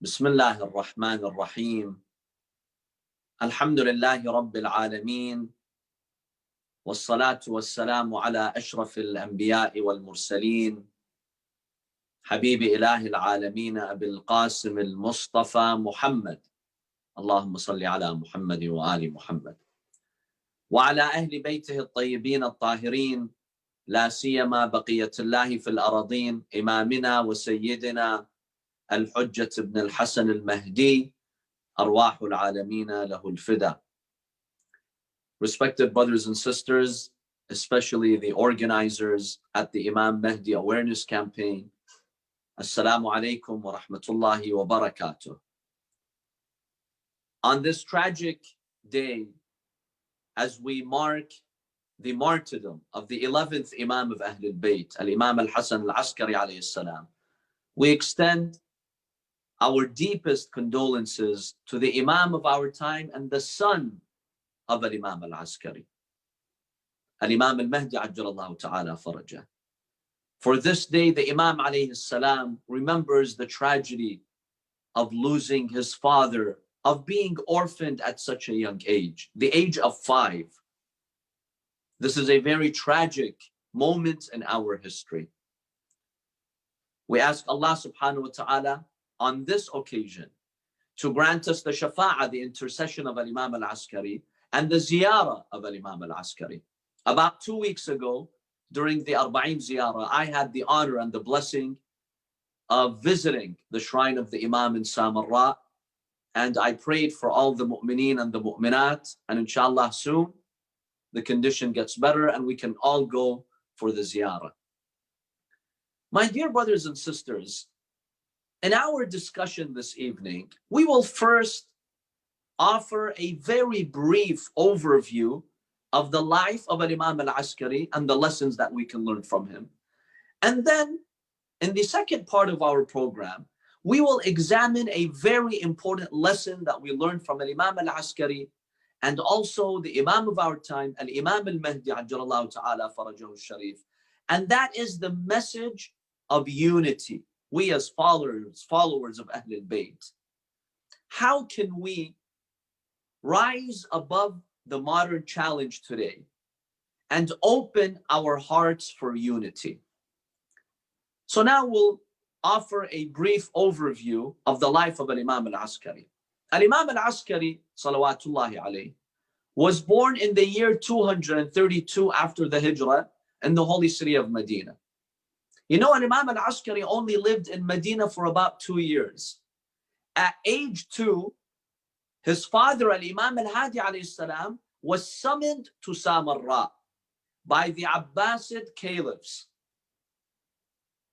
بسم الله الرحمن الرحيم الحمد لله رب العالمين والصلاة والسلام على أشرف الأنبياء والمرسلين حبيب إله العالمين أبي القاسم المصطفى محمد اللهم صل على محمد وآل محمد وعلى أهل بيته الطيبين الطاهرين لا سيما بقية الله في الأراضين إمامنا وسيدنا الحجة بن الحسن المهدي أرواح العالمين له الفدا. Respected brothers and sisters, especially the organizers at the Imam Mahdi Awareness Campaign, Assalamu alaikum wa rahmatullahi wa barakatuh. On this tragic day, as we mark the martyrdom of the 11th Imam of Ahlul Bayt, Al-Imam Al-Hassan Al-Askari alayhi salam, we extend our deepest condolences to the Imam of our time and the son of Al-Imam Al-Askari, Al-Imam Al-Mahdi ajjalallahu ta'ala farajah. For this day, the Imam alayhi salam remembers the tragedy of losing his father, of being orphaned at such a young age, the age of 5. This is a very tragic moment in our history. We ask Allah subhanahu wa ta'ala on this occasion to grant us the shafa'ah, the intercession of Al-Imam Al-Askari and the ziyarah of Al-Imam Al-Askari. About 2 weeks ago, during the Arba'in ziyarah, I had the honor and the blessing of visiting the shrine of the Imam in Samarra, and I prayed for all the mu'mineen and the mu'minat, and inshallah soon the condition gets better and we can all go for the ziyarah. My dear brothers and sisters, in our discussion this evening, we will first offer a very brief overview of the life of Imam Al-Askari and the lessons that we can learn from him. And then, in the second part of our program, we will examine a very important lesson that we learned from Imam Al-Askari and also the Imam of our time, Al-Imam Al-Mahdi ajjalallahu ta'ala farajahu sharif. And that is the message of unity. We as followers of Ahlul Bayt, how can we rise above the modern challenge today and open our hearts for unity? So now we'll offer a brief overview of the life of Imam Al-Askari. Al-Imam Al-Askari, salawatullahi alayhi, was born in the year 232 after the Hijrah in the holy city of Medina. You know, Imam Al-Askari only lived in Medina for about 2 years. At age 2, his father, Al-Imam Al-Hadi alayhi salam, was summoned to Samarra by the Abbasid caliphs.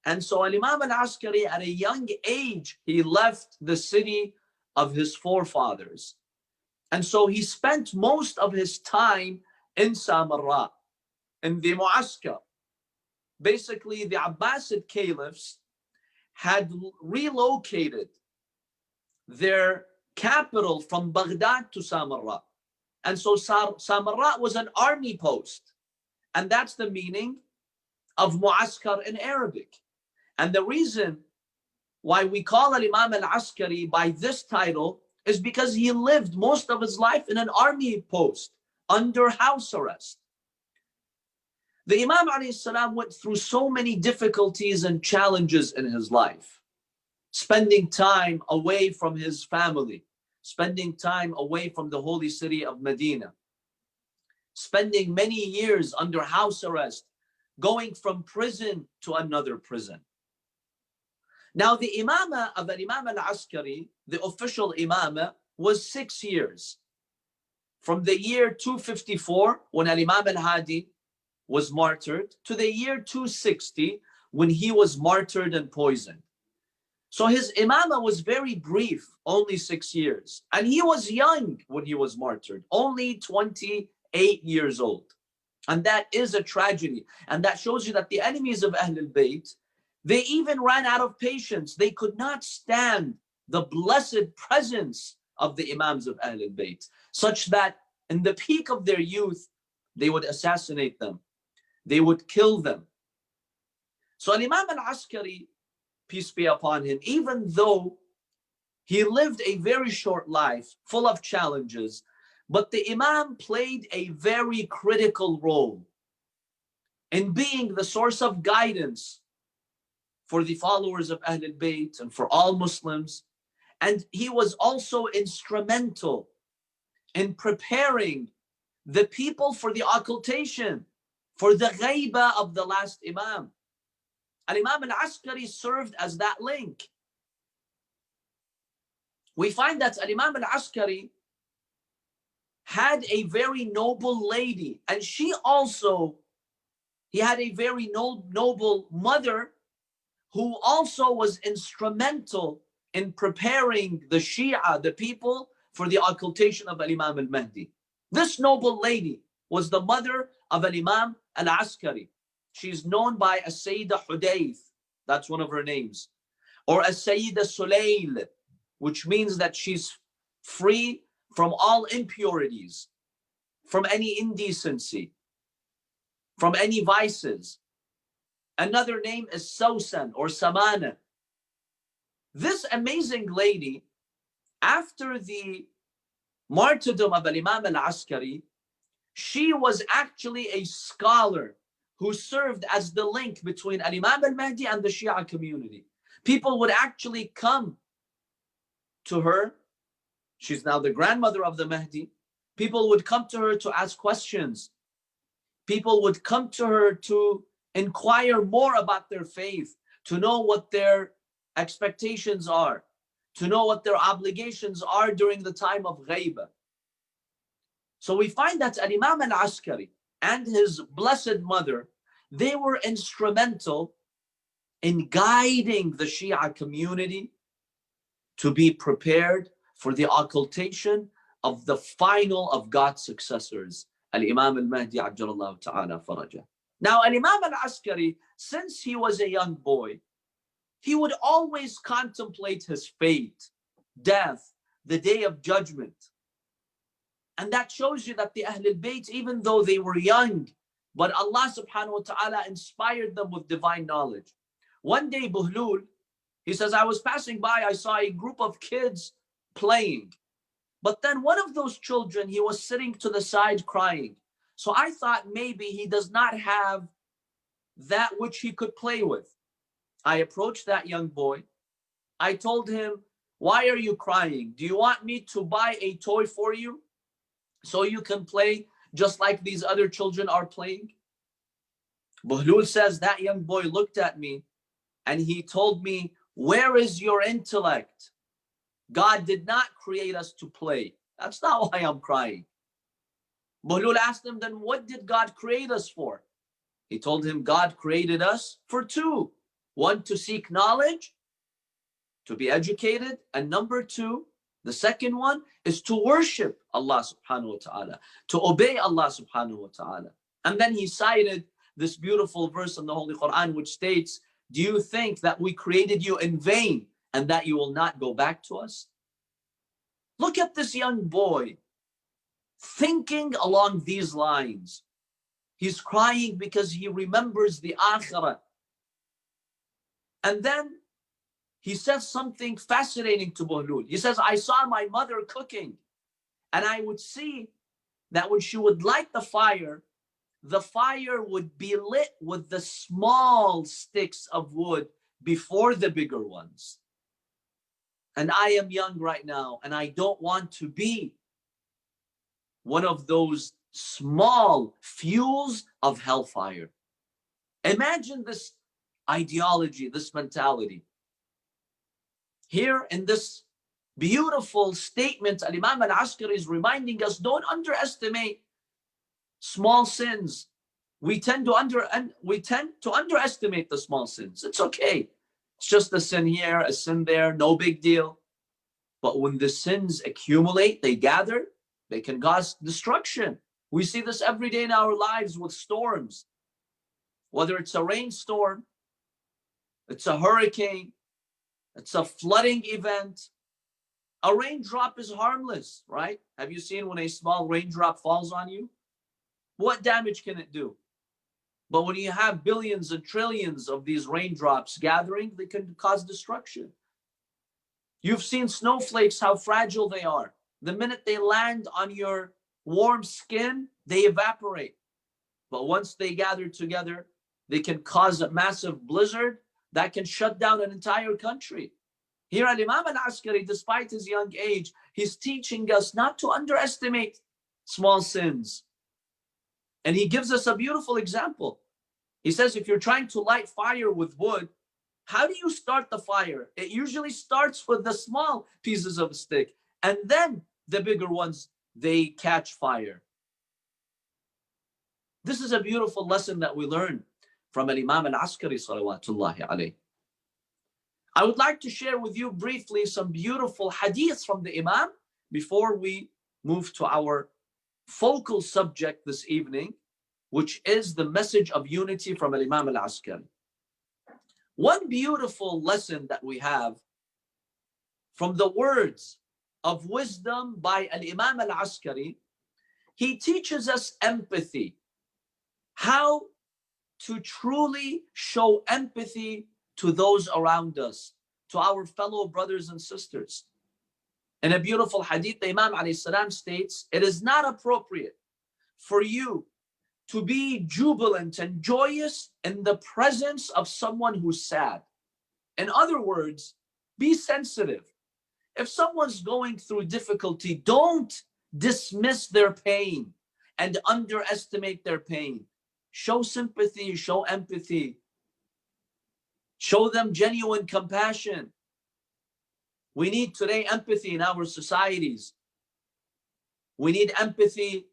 And so Imam Al-Askari, at a young age, he left the city of his forefathers. And so he spent most of his time in Samarra, in the Mu'askar. Basically, the Abbasid caliphs had relocated their capital from Baghdad to Samarra. And so Samarra was an army post. And that's the meaning of Mu'askar in Arabic. And the reason why we call Imam Al-Askari by this title is because he lived most of his life in an army post under house arrest. The Imam alayhi salam went through so many difficulties and challenges in his life, spending time away from his family, spending time away from the holy city of Medina, spending many years under house arrest, going from prison to another prison. Now the imamah of Imam Al-Askari, the official imamah, was 6 years. From the year 254, when Imam Al-Hadi was martyred, to the year 260, when he was martyred and poisoned. So his imamah was very brief, only 6 years. And he was young when he was martyred, only 28 years old. And that is a tragedy. And that shows you that the enemies of Ahlul Bayt, they even ran out of patience. They could not stand the blessed presence of the Imams of Ahlul Bayt, such that in the peak of their youth, they would assassinate them. They would kill them. So Imam Al-Askari, peace be upon him, even though He lived a very short life, full of challenges, but the Imam played a very critical role in being the source of guidance for the followers of Ahlul Bayt and for all Muslims. And he was also instrumental in preparing the people for the occultation, for the ghaiba of the last Imam. Al-Imam al-Askari served as that link. We find that Al-Imam al-Askari had a very noble lady, and he had a very noble mother who also was instrumental in preparing the Shia, the people, for the occultation of Al-Imam al-Mahdi. This noble lady was the mother of Al-Imam al-Askari. She's known by As-Sayyida Hudayth, that's one of her names, or As-Sayyida Sulayl, which means that she's free from all impurities, from any indecency, from any vices. Another name is Sawsan or Samana. This amazing lady, after the martyrdom of Imam al-Askari, she was actually a scholar who served as the link between Imam al-Mahdi and the Shia community. People would actually come to her. She's now the grandmother of the Mahdi. People would come to her to ask questions. People would come to her to inquire more about their faith, to know what their expectations are, to know what their obligations are during the time of ghaiba. So we find that Imam al-Askari and his blessed mother, they were instrumental in guiding the Shia community to be prepared for the occultation of the final of God's successors, Al-Imam al-Mahdi Ajjalallahu Ta'ala Farajah. Now, Al-Imam al-Askari, since he was a young boy, he would always contemplate his fate, death, the day of judgment. And that shows you that the Ahlul Bayt, even though they were young, but Allah subhanahu wa ta'ala inspired them with divine knowledge. One day, Buhlul, he says, I was passing by, I saw a group of kids playing. But then one of those children, he was sitting to the side crying. So I thought maybe he does not have that which he could play with. I approached that young boy. I told him, why are you crying? Do you want me to buy a toy for you so you can play just like these other children are playing? Buhlul says that young boy looked at me and he told me, where is your intellect? God did not create us to play. That's not why I'm crying. Buhlul asked him, then what did God create us for? He told him, God created us for two. One, to seek knowledge, to be educated. And number two, the second one is to worship Allah subhanahu wa ta'ala, to obey Allah subhanahu wa ta'ala. And then he cited this beautiful verse in the Holy Quran, which states, do you think that we created you in vain and that you will not go back to us? Look at this young boy thinking along these lines. He's crying because he remembers the akhirah. And then he says something fascinating to Buhlul. He says, I saw my mother cooking, and I would see that when she would light the fire would be lit with the small sticks of wood before the bigger ones. And I am young right now, and I don't want to be one of those small fuels of hellfire. Imagine this ideology, this mentality. Here in this beautiful statement, Imam al-Askari is reminding us, don't underestimate small sins. We tend to underestimate the small sins. It's okay. It's just a sin here, a sin there, no big deal. But when the sins accumulate, they gather, they can cause destruction. We see this every day in our lives with storms. Whether it's a rainstorm, it's a hurricane, it's a flooding event. A raindrop is harmless, right? Have you seen when a small raindrop falls on you? What damage can it do? But when you have billions and trillions of these raindrops gathering, they can cause destruction. You've seen snowflakes, how fragile they are. The minute they land on your warm skin, they evaporate. But once they gather together, they can cause a massive blizzard that can shut down an entire country. Here at Imam al-Askari, despite his young age, he's teaching us not to underestimate small sins. And he gives us a beautiful example. He says, if you're trying to light fire with wood, how do you start the fire? It usually starts with the small pieces of stick, and then the bigger ones, they catch fire. This is a beautiful lesson that we learn from Imam al-Askari salawatullahi alayhi. I would like to share with you briefly some beautiful hadiths from the Imam before we move to our focal subject this evening, which is the message of unity from Imam al-Askari. One beautiful lesson that we have from the words of wisdom by Imam al-Askari, he teaches us empathy, how to truly show empathy to those around us, to our fellow brothers and sisters. In a beautiful hadith, the Imam alayhi salam states, it is not appropriate for you to be jubilant and joyous in the presence of someone who's sad. In other words, be sensitive. If someone's going through difficulty, don't dismiss their pain and underestimate their pain. Show sympathy, show empathy. Show them genuine compassion. We need today empathy in our societies. We need empathy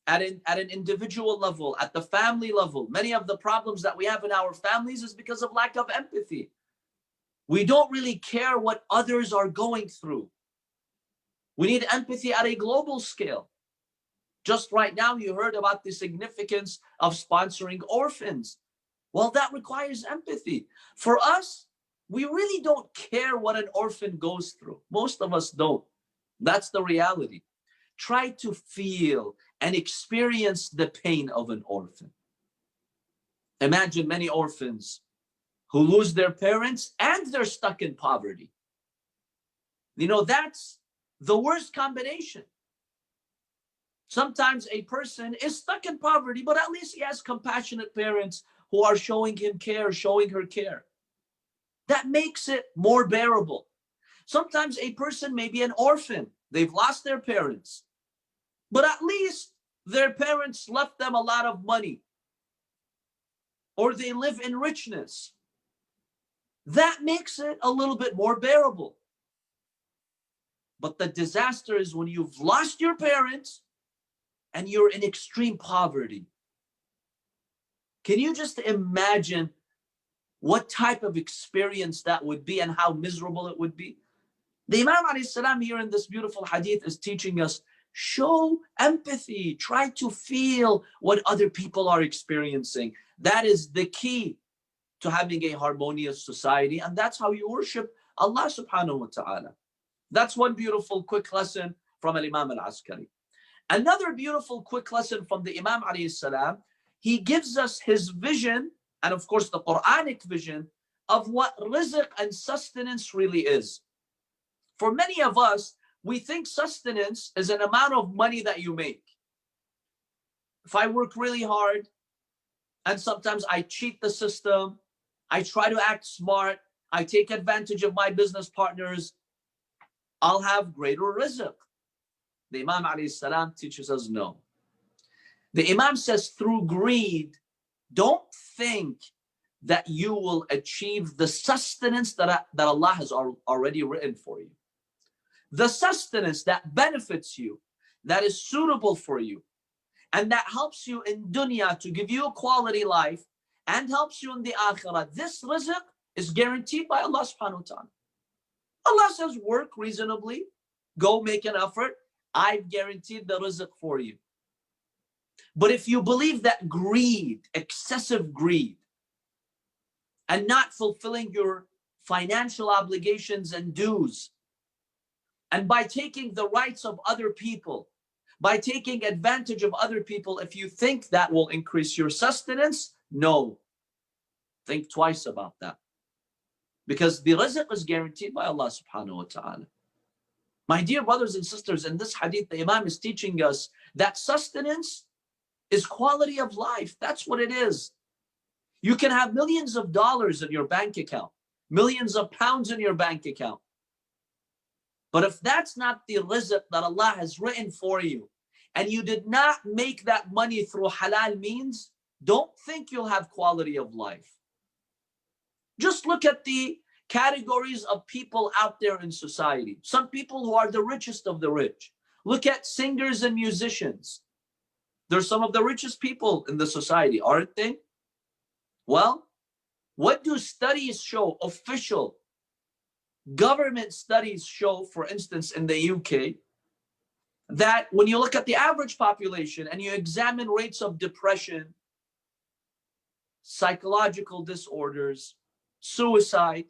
at an individual level, at the family level. Many of the problems that we have in our families is because of lack of empathy. We don't really care what others are going through. We need empathy at a global scale. Just right now, you heard about the significance of sponsoring orphans. Well, that requires empathy. For us, we really don't care what an orphan goes through. Most of us don't. That's the reality. Try to feel and experience the pain of an orphan. Imagine many orphans who lose their parents and they're stuck in poverty. You know, that's the worst combination. Sometimes a person is stuck in poverty, but at least he has compassionate parents who are showing him care, showing her care. That makes it more bearable. Sometimes a person may be an orphan. They've lost their parents, but at least their parents left them a lot of money, or they live in richness. That makes it a little bit more bearable. But the disaster is when you've lost your parents and you're in extreme poverty. Can you just imagine what type of experience that would be and how miserable it would be? The Imam alayhi salam here in this beautiful hadith is teaching us, show empathy, try to feel what other people are experiencing. That is the key to having a harmonious society, and that's how you worship Allah subhanahu wa ta'ala. That's one beautiful quick lesson from Imam al-Askari. Another beautiful quick lesson from the Imam alayhi salam, he gives us his vision, and of course the Quranic vision, of what rizq and sustenance really is. For many of us, we think sustenance is an amount of money that you make. If I work really hard, and sometimes I cheat the system, I try to act smart, I take advantage of my business partners, I'll have greater rizq. The Imam alayhi salam teaches us no. The Imam says through greed, don't think that you will achieve the sustenance that Allah has already written for you. The sustenance that benefits you, that is suitable for you, and that helps you in dunya to give you a quality life and helps you in the akhirah. This rizq is guaranteed by Allah subhanahu wa ta'ala. Allah says, work reasonably, go make an effort. I've guaranteed the rizq for you. But if you believe that greed, excessive greed, and not fulfilling your financial obligations and dues, and by taking the rights of other people, by taking advantage of other people, if you think that will increase your sustenance, no. Think twice about that. because the rizq is guaranteed by Allah subhanahu wa ta'ala. My dear brothers and sisters, in this hadith, the Imam is teaching us that sustenance is quality of life. That's what it is. You can have millions of dollars in your bank account, millions of pounds in your bank account. But if that's not the rizq that Allah has written for you, and you did not make that money through halal means, don't think you'll have quality of life. Just look at the categories of people out there in society. Some people who are the richest of the rich. Look at singers and musicians. They're some of the richest people in the society, aren't they? Well, what do studies show? Official government studies show, for instance, in the UK, that when you look at the average population and you examine rates of depression, psychological disorders, suicide,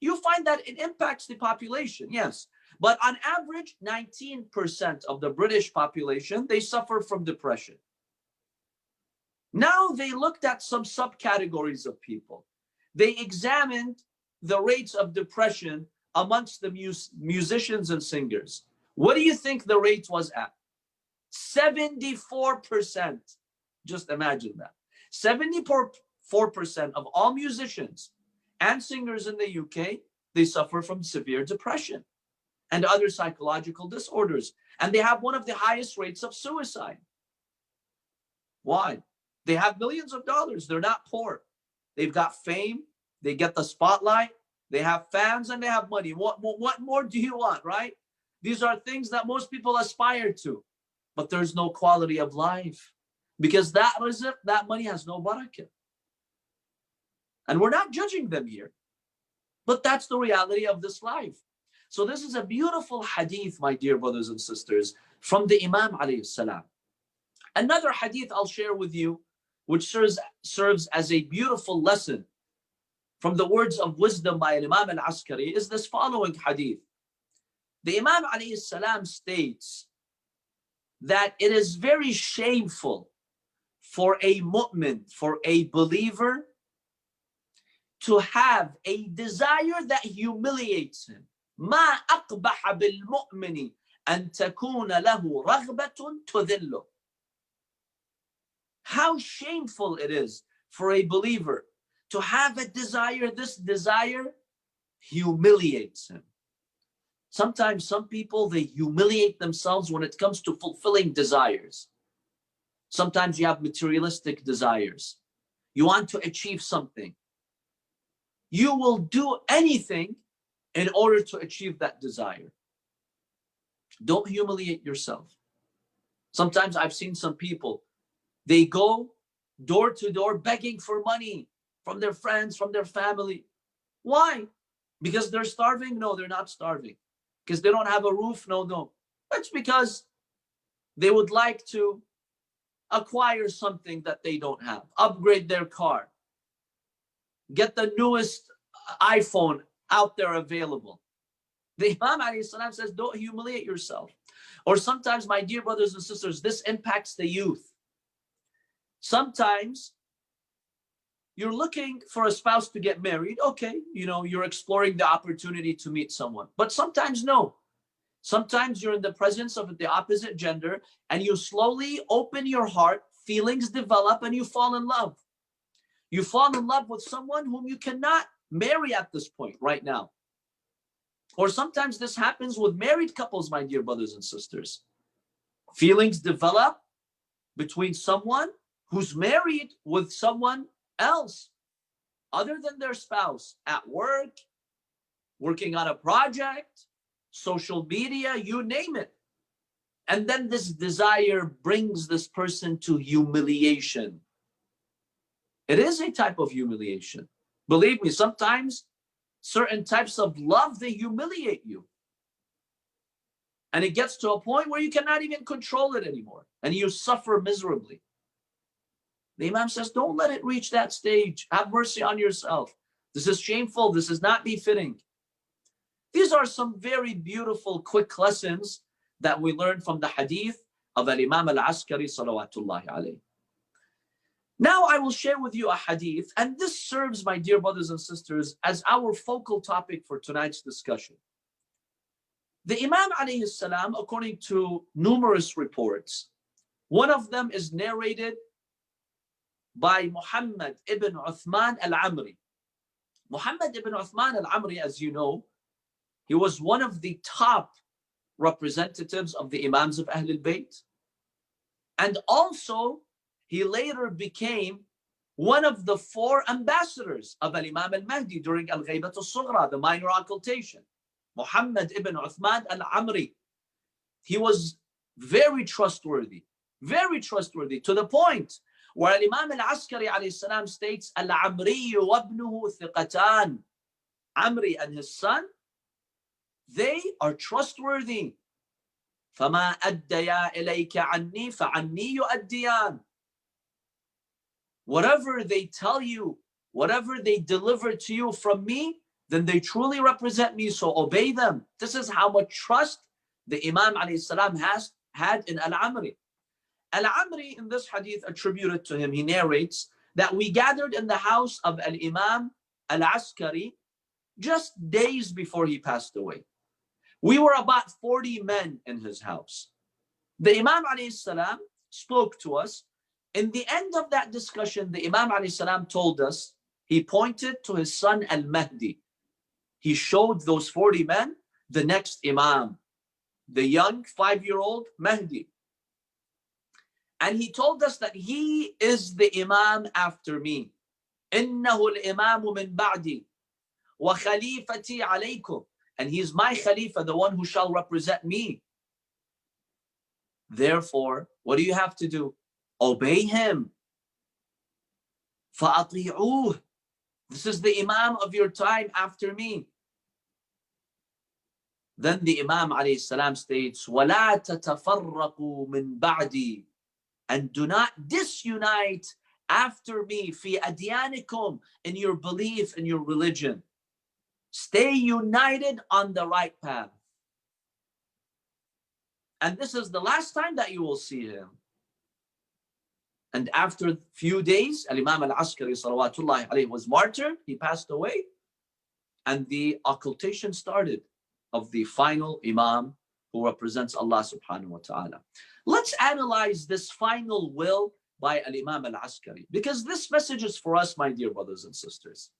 you find that it impacts the population, yes. But on average, 19% of the British population, they suffer from depression. Now they looked at some subcategories of people. They examined the rates of depression amongst the musicians and singers. What do you think the rate was at? 74%. Just imagine that. 74% of all musicians and singers in the UK, they suffer from severe depression and other psychological disorders. And they have one of the highest rates of suicide. Why? They have millions of dollars. They're not poor. They've got fame. They get the spotlight. They have fans and they have money. What more do you want, right? These are things that most people aspire to. But there's no quality of life. Because that rizq, that money has no barakah. And we're not judging them here. But that's the reality of this life. So this is a beautiful hadith, my dear brothers and sisters, from the Imam alayhi salam. Another hadith I'll share with you, which serves as a beautiful lesson from the words of wisdom by Imam al-Askari, is this following hadith. The Imam alayhi salam states that it is very shameful for a mu'min, for a believer, to have a desire that humiliates him. ما أقبح بالمؤمن أن تكون له رغبة تذله. How shameful it is for a believer to have a desire. This desire humiliates him. Sometimes some people, they humiliate themselves when it comes to fulfilling desires. Sometimes you have materialistic desires. You want to achieve something. You will do anything in order to achieve that desire. Don't humiliate yourself. Sometimes I've seen some people, they go door to door begging for money from their friends, from their family. Why? Because they're starving? No, they're not starving. Because they don't have a roof? No. That's because they would like to acquire something that they don't have, upgrade their car, get the newest iPhone out there available. The Imam alayhi salam says, don't humiliate yourself. Or sometimes, my dear brothers and sisters, this impacts the youth. Sometimes you're looking for a spouse to get married. Okay, you're exploring the opportunity to meet someone. But sometimes no. Sometimes you're in the presence of the opposite gender and you slowly open your heart, feelings develop, and you fall in love. You fall in love with someone whom you cannot marry at this point right now. Or sometimes this happens with married couples, my dear brothers and sisters. Feelings develop between someone who's married with someone else other than their spouse, at work, working on a project, social media, you name it. And then this desire brings this person to humiliation. It is a type of humiliation. Believe me, sometimes certain types of love, they humiliate you. And it gets to a point where you cannot even control it anymore. And you suffer miserably. The Imam says, don't let it reach that stage. Have mercy on yourself. This is shameful. This is not befitting. These are some very beautiful, quick lessons that we learn from the hadith of Imam al-Askari, salawatullahi alayhi. Now I will share with you a hadith, and this serves, my dear brothers and sisters, as our focal topic for tonight's discussion. The Imam alayhi salam, according to numerous reports, one of them is narrated by Muhammad ibn Uthman al-Amri. Muhammad ibn Uthman al-Amri, as you know, he was one of the top representatives of the Imams of Ahlul Bayt. And also, he later became one of the 4 ambassadors of Imam al-Mahdi during al-Ghaybat al-Sughra, the minor occultation. Muhammad ibn Uthman al-Amri. He was very trustworthy to the point where Imam al-Askari alayhi salam states, Al-Amri wa ibnuhu thiqatan. Amri and his son, they are trustworthy. فَمَا أَدَّيَا إِلَيْكَ عَنِّي فَعَنِّي يُؤَدِّيَانِ. Whatever they tell you, whatever they deliver to you from me, then they truly represent me, so obey them. This is how much trust the Imam alayhi salam had in Al-Amri. Al-Amri, in this hadith attributed to him, he narrates that we gathered in the house of Al-Imam Al-Askari just days before he passed away. We were about 40 men in his house. The Imam alayhi salam spoke to us. In the end of that discussion, the Imam alayhi salam told us, he pointed to his son Al-Mahdi. He showed those 40 men the next Imam, the young 5-year-old Mahdi. And he told us that he is the Imam after me. إِنَّهُ الْإِمَامُ مِنْ بَعْدِي وَخَلِيفَتِي عَلَيْكُمْ. And he is my Khalifa, the one who shall represent me. Therefore, what do you have to do? Obey him. فَأَطِيعُوهُ. This is the Imam of your time after me. Then the Imam alayhi salam states, وَلَا تَتَفَرَّقُوا مِنْ بَعْدِي. And do not disunite after me, فِي أَدْيَانِكُمْ, in your belief, in your religion. Stay united on the right path. And this is the last time that you will see him. And after a few days, Imam al-Askari salawatullahi alayhi was martyred. He passed away. And the occultation started of the final Imam who represents Allah subhanahu wa ta'ala. Let's analyze this final will by Imam al-Askari, because this message is for us, my dear brothers and sisters.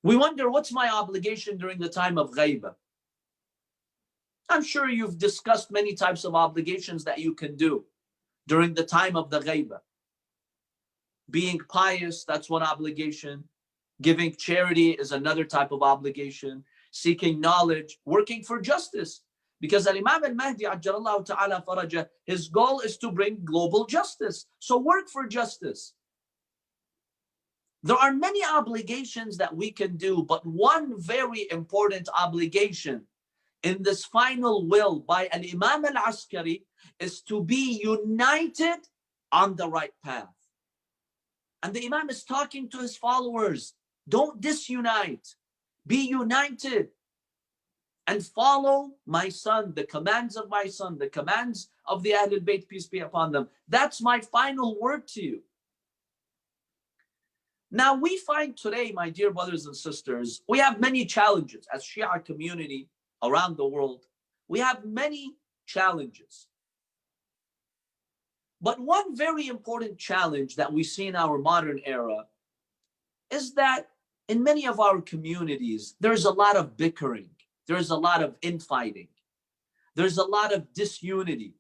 We wonder, what's my obligation during the time of ghaibah? I'm sure you've discussed many types of obligations that you can do during the time of the ghaibah. Being pious, that's one obligation. Giving charity is another type of obligation. Seeking knowledge, working for justice. Because Imam al-Mahdi, ajjalallahu ta'ala farajah, his goal is to bring global justice. So work for justice. There are many obligations that we can do, but one very important obligation in this final will by Imam al-Askari is to be united on the right path. And the Imam is talking to his followers. Don't disunite. Be united. And follow my son, the commands of my son, the commands of the Ahlul Bayt, peace be upon them. That's my final word to you. Now we find today, my dear brothers and sisters, we have many challenges as Shia community around the world. We have many challenges. But one very important challenge that we see in our modern era is that in many of our communities, there's a lot of bickering. There's a lot of infighting. There's a lot of disunity.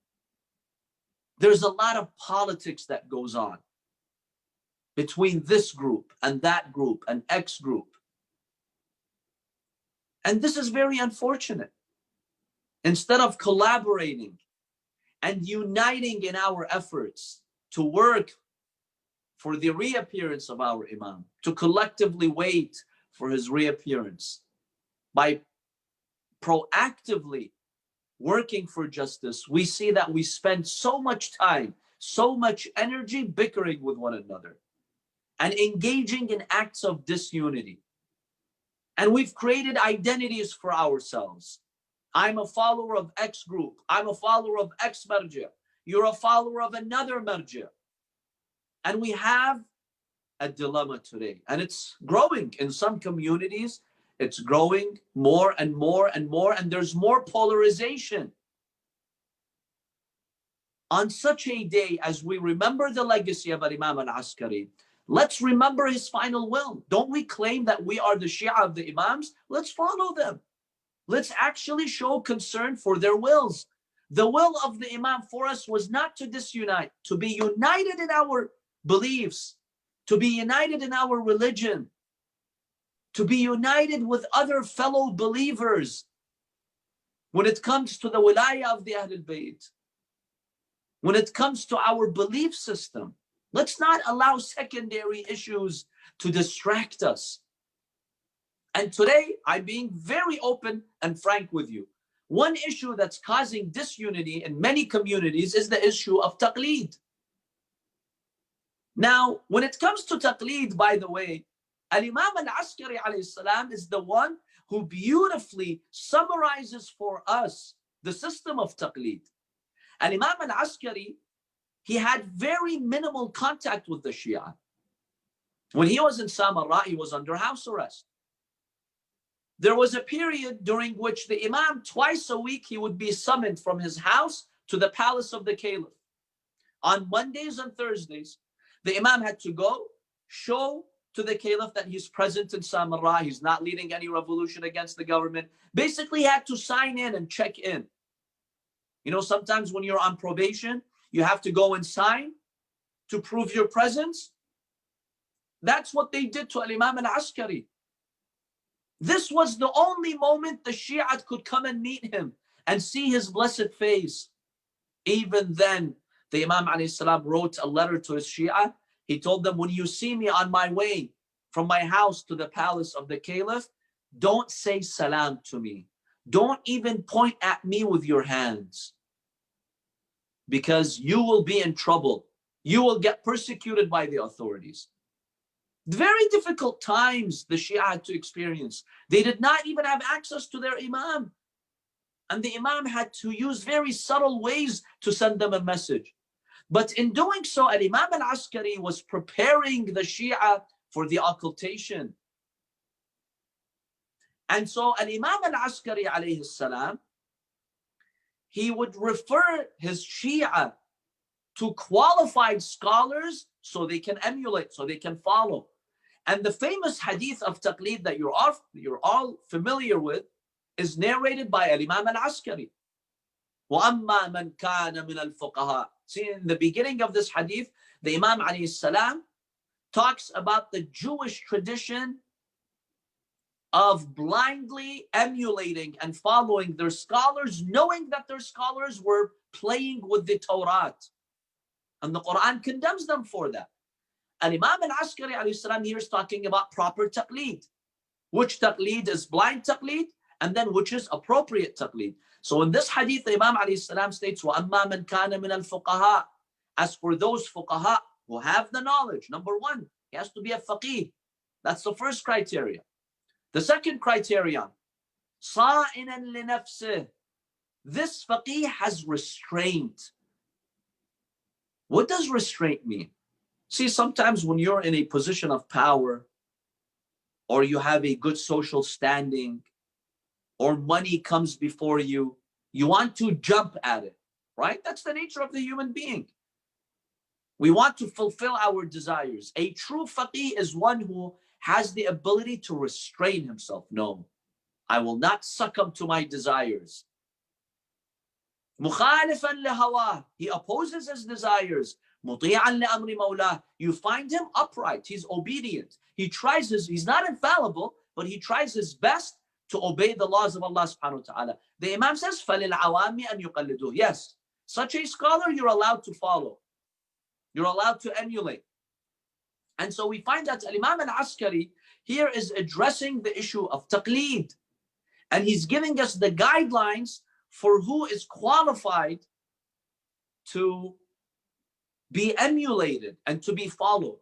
There's a lot of politics that goes on between this group and that group and X group. And this is very unfortunate. Instead of collaborating and uniting in our efforts to work for the reappearance of our Imam, to collectively wait for his reappearance, by proactively working for justice, we see that we spend so much time, so much energy bickering with one another and engaging in acts of disunity. And we've created identities for ourselves. I'm a follower of X group. I'm a follower of X marja. You're a follower of another marja. And we have a dilemma today, and it's growing in some communities. It's growing more and more and more, and there's more polarization. On such a day, as we remember the legacy of Imam al-Askari, let's remember his final will. Don't we claim that we are the Shia of the Imams? Let's follow them. Let's actually show concern for their wills. The will of the Imam for us was not to disunite, to be united in our beliefs, to be united in our religion, to be united with other fellow believers when it comes to the wilayah of the Ahlul Bayt, when it comes to our belief system. Let's not allow secondary issues to distract us. And today, I'm being very open and frank with you. One issue that's causing disunity in many communities is the issue of taqleed. Now, when it comes to taqleed, by the way, Imam al-Askari alayhi salam is the one who beautifully summarizes for us the system of taqleed. Imam al-Askari, he had very minimal contact with the Shia. When he was in Samarra, he was under house arrest. There was a period during which the Imam, twice a week, he would be summoned from his house to the palace of the Caliph. On Mondays and Thursdays, the Imam had to go show to the Caliph that he's present in Samarra, he's not leading any revolution against the government. Basically, he had to sign in and check in. You know, sometimes when you're on probation, you have to go and sign to prove your presence. That's what they did to Imam al-Askari. This was the only moment the Shia could come and meet him and see his blessed face. Even then, the Imam ﷺ wrote a letter to his Shia. He told them, when you see me on my way from my house to the palace of the Caliph, don't say salam to me. Don't even point at me with your hands, because you will be in trouble. You will get persecuted by the authorities. Very difficult times the Shia had to experience. They did not even have access to their Imam. And the Imam had to use very subtle ways to send them a message. But in doing so, Imam al-Askari was preparing the Shia for the occultation. And so Imam al-Askari alayhi salam, he would refer his Shia to qualified scholars so they can emulate, so they can follow. And the famous hadith of taqleed that you're all familiar with is narrated by Imam al-Askari. وَأَمَّا مَنْ كَانَ مِنَ الْفُقَهَاءِ. See, in the beginning of this hadith, the Imam alayhi salam talks about the Jewish tradition of blindly emulating and following their scholars, knowing that their scholars were playing with the Torah. And the Quran condemns them for that. And Imam al-Askari alayhi salam here is talking about proper taqleed. Which taqleed is blind taqleed, and then which is appropriate taqleed. So in this hadith, the Imam alayhi salam states, وَأَمَّا مَنْ كَانَ مِنَ الْفُقَهَاءِ. As for those fuqaha who have the knowledge, number one, he has to be a faqih. That's the first criteria. The second criterion, صَائِنًا لِنَفْسِهِ. This faqih has restraint. What does restraint mean? See, sometimes when you're in a position of power, or you have a good social standing, or money comes before you, you want to jump at it, right? That's the nature of the human being. We want to fulfill our desires. A true faqih is one who has the ability to restrain himself. No, I will not succumb to my desires. مُخَالِفًا لِهَوَاهِ. He opposes his desires. مُطِيعًا لِأَمْرِ مَوْلَاهِ. You find him upright. He's obedient. He's not infallible, but he tries his best to obey the laws of Allah subhanahu wa ta'ala. The Imam says, فَلِلْعَوَامِ أَنْ يُقَلِّدُوهُ. Yes, such a scholar you're allowed to follow. You're allowed to emulate. And so we find that Imam al-Askari here is addressing the issue of taqleed. And he's giving us the guidelines for who is qualified to be emulated and to be followed.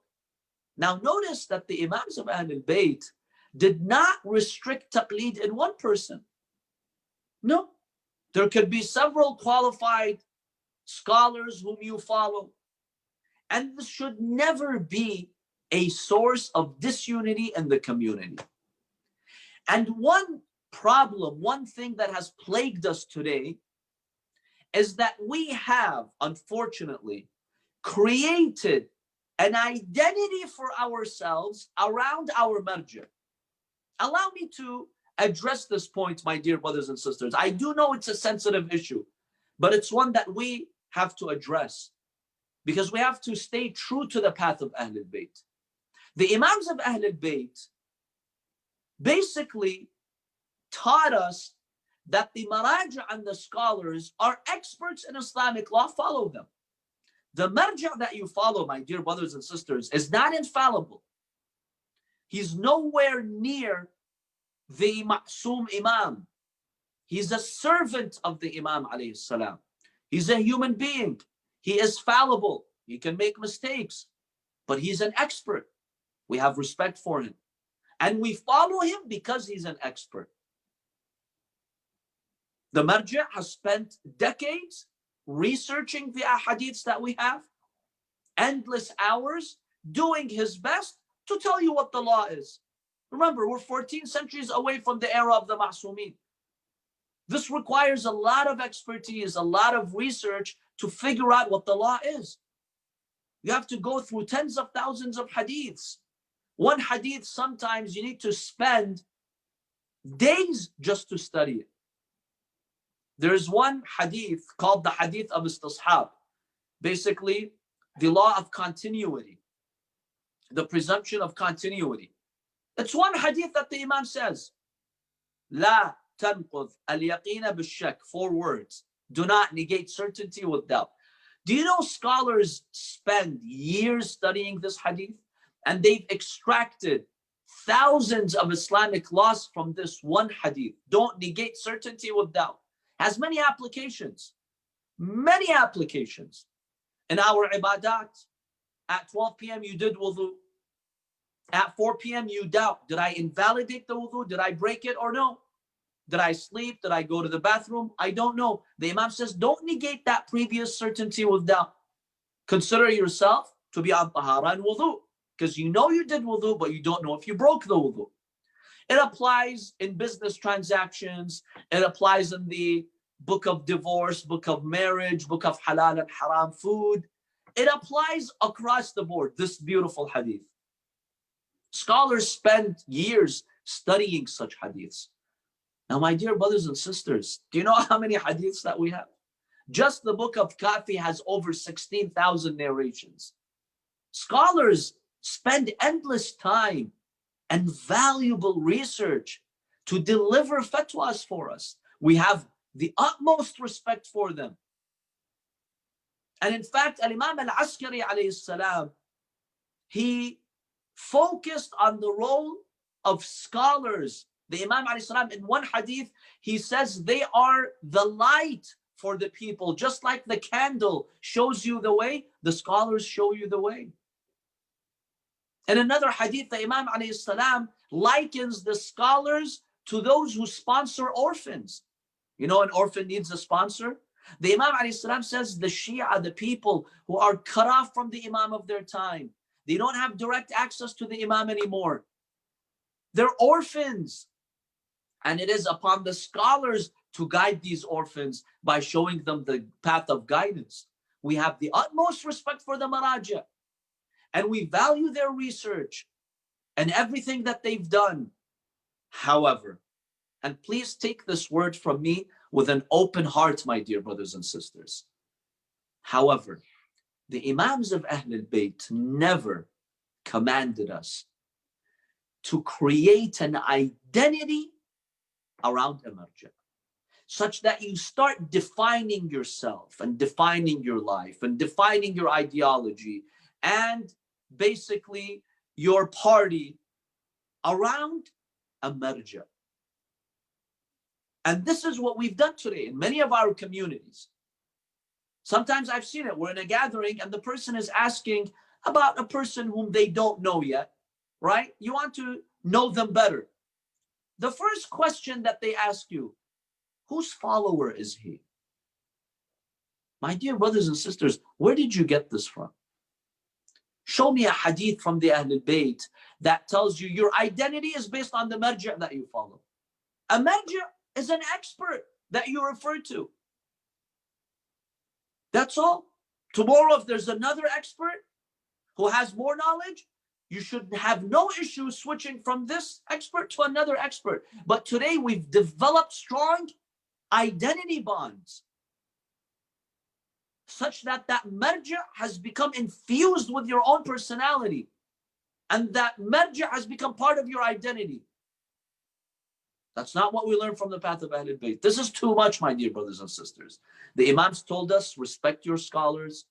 Now notice that the Imams of Ahlul Bayt did not restrict taqleed in one person. No, there could be several qualified scholars whom you follow. And this should never be a source of disunity in the community. And one problem, one thing that has plagued us today is that we have, unfortunately, created an identity for ourselves around our marja. Allow me to address this point, my dear brothers and sisters. I do know it's a sensitive issue, but it's one that we have to address because we have to stay true to the path of Ahlul Bayt. The Imams of Ahlul Bayt basically taught us that the maraja and the scholars are experts in Islamic law. Follow them. The marja that you follow, my dear brothers and sisters, is not infallible. He's nowhere near the ma'soom imam. He's a servant of the Imam alayhi salam. He's a human being. He is fallible. He can make mistakes, but he's an expert. We have respect for him. And we follow him because he's an expert. The marja has spent decades researching the ahadiths that we have, endless hours, doing his best to tell you what the law is. Remember, we're 14 centuries away from the era of the Ma'sumin. This requires a lot of expertise, a lot of research to figure out what the law is. You have to go through tens of thousands of hadiths. One hadith, sometimes you need to spend days just to study it. There's one hadith called the hadith of istishab. Basically, the law of continuity, the presumption of continuity. It's one hadith that the Imam says, La tanqudh al-yaqina bil-shak, 4 words. Do not negate certainty with doubt. Do you know scholars spend years studying this hadith? And they've extracted thousands of Islamic laws from this one hadith. Don't negate certainty with doubt. Has many applications. Many applications. In our ibadat, at 12 p.m. you did wudu. At 4 p.m. you doubt. Did I invalidate the wudu? Did I break it or no? Did I sleep? Did I go to the bathroom? I don't know. The Imam says, don't negate that previous certainty with doubt. Consider yourself to be on tahara and wudu. Because you know you did wudu, but you don't know if you broke the wudu. It applies in business transactions. It applies in the book of divorce, book of marriage, book of halal and haram food. It applies across the board, this beautiful hadith. Scholars spend years studying such hadiths. Now, my dear brothers and sisters, do you know how many hadiths that we have? Just the book of Kafi has over 16,000 narrations. Scholars spend endless time and valuable research to deliver fatwas for us. We have the utmost respect for them. And in fact, Imam Askari alayhi salam, he focused on the role of scholars. The Imam alayhi salam, in one hadith, he says they are the light for the people. Just like the candle shows you the way, the scholars show you the way. In another hadith, the Imam alayhi salam likens the scholars to those who sponsor orphans. You know, an orphan needs a sponsor. The Imam alayhi salam says the Shia, the people who are cut off from the Imam of their time, they don't have direct access to the Imam anymore. They're orphans. And it is upon the scholars to guide these orphans by showing them the path of guidance. We have the utmost respect for the maraja. And we value their research and everything that they've done. However, and please take this word from me with an open heart, my dear brothers and sisters. However, the Imams of Ahlul Bayt never commanded us to create an identity around a marja, such that you start defining yourself and defining your life and defining your ideology and basically your party around a marja. And this is what we've done today in many of our communities. Sometimes I've seen it. We're in a gathering and the person is asking about a person whom they don't know yet, right? You want to know them better. The first question that they ask you, whose follower is he? My dear brothers and sisters, where did you get this from? Show me a hadith from the Ahlul Bayt that tells you your identity is based on the marja' that you follow. A marja' is an expert that you refer to. That's all. Tomorrow, if there's another expert who has more knowledge, you should have no issue switching from this expert to another expert. But today we've developed strong identity bonds such that that marja' has become infused with your own personality. And that marja' has become part of your identity. That's not what we learn from the path of Ahlul Bayt. This is too much, my dear brothers and sisters. The Imams told us, respect your scholars,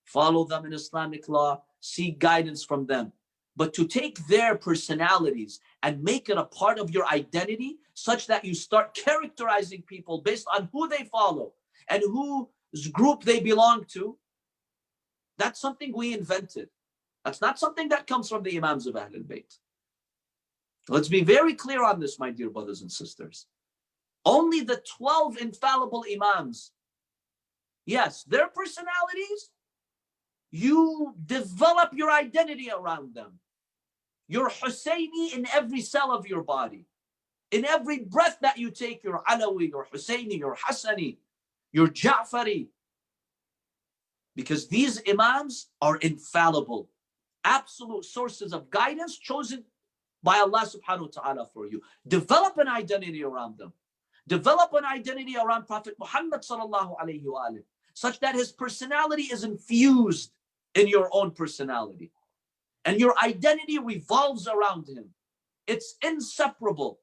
follow them in Islamic law, seek guidance from them. But to take their personalities and make it a part of your identity such that you start characterizing people based on who they follow and whose group they belong to, that's something we invented. That's not something that comes from the Imams of Ahlul Bayt. Let's be very clear on this, my dear brothers and sisters. Only the 12 infallible Imams, yes, their personalities, you develop your identity around them. You're Husseini in every cell of your body. In every breath that you take, you're Alawi, you're Husseini, you're Hassani, you're Ja'fari. Because these Imams are infallible, absolute sources of guidance chosen by Allah subhanahu wa ta'ala for you. Develop an identity around them. Develop an identity around Prophet Muhammad sallallahu alayhi wa alayhi, such that his personality is infused in your own personality. And your identity revolves around him. It's inseparable.